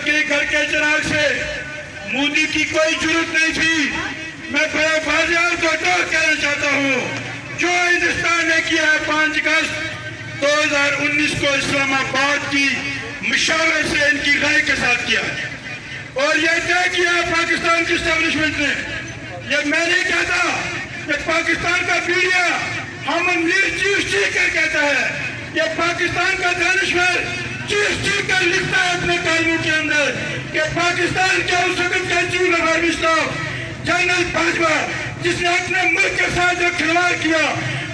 کے گھر کے چراغ سے مودی کی کوئی ضرورت نہیں تھی. میں بڑے واضح طور پر کہنا چاہتا ہوں جو ہندوستان نے کیا ہے 5 اگست 2019 کو اسلام آباد کی مشاورے سے ان کی رائے کے ساتھ کیا اور یہ طے کیا پاکستان کی اسٹیبلشمنٹ نے. یہ میں نہیں کہتا کہ پاکستان کا میڈیا ہم چیف اسپیکر کہتا ہے. یہ پاکستان کا دانشور چیف اسپیکر لکھتا ہے اپنے کالموں کے اندر کہ پاکستان کے اس وقت کا chief of army staff general Bajwa جس نے اپنے ملک کے ساتھ جو کھلواڑ کیا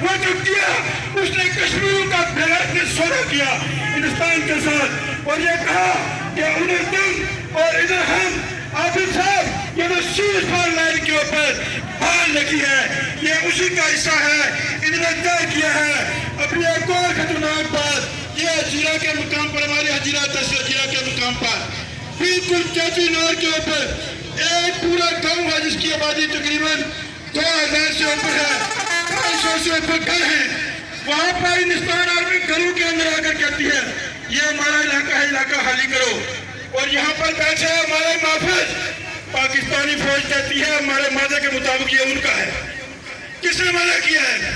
وہ جو کیا اس نے کشمیریوں کا بغیر سودا کیا ہندوستان کے ساتھ اور یہ کہا کہ ادھر تم اور ادھر ہم عابد صاحب یہ جو سیز فائر لائن کے اوپر بال لگی ہے یہ اسی کا حصہ ہے. انہوں نے طے کیا ہے. اپنی ایک اور خطرناک بات یہ حجیرہ کے مقام پر ہمارے حجیرہ تحصیل حجیرہ کے مقام پر بالکل چیچی نور کے اوپر ایک پورا گاؤں ہے جس کی آبادی تقریباً 2000 سے اوپر ہے. 500 سے اوپر گھر ہیں. وہاں پر ہندوستان آرمی گھروں کے اندر آ کر کہتی ہے یہ ہمارا علاقہ ہے, علاقہ خالی کرو. اور یہاں پر بیٹھے ہمارے محافظ پاکستانی فوج کہتی ہے ہمارے مادے کے مطابق یہ ان کا ہے. کس نے منع کیا ہے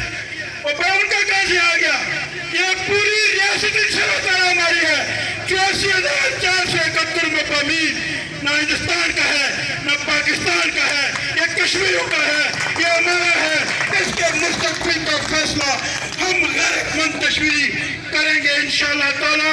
اور ان کا کیسے آ گیا؟ یہ پوری ریاستی سرحد ہماری ہے. 84,471 مقامی نہ ہندوستان کا ہے نہ پاکستان کا ہے. یہ کشمیریوں کا ہے, یہ ہمارا ہے. اس کے مستقبل کا فیصلہ ہم غیرت مند کشمیری کریں گے انشاءاللہ تعالی.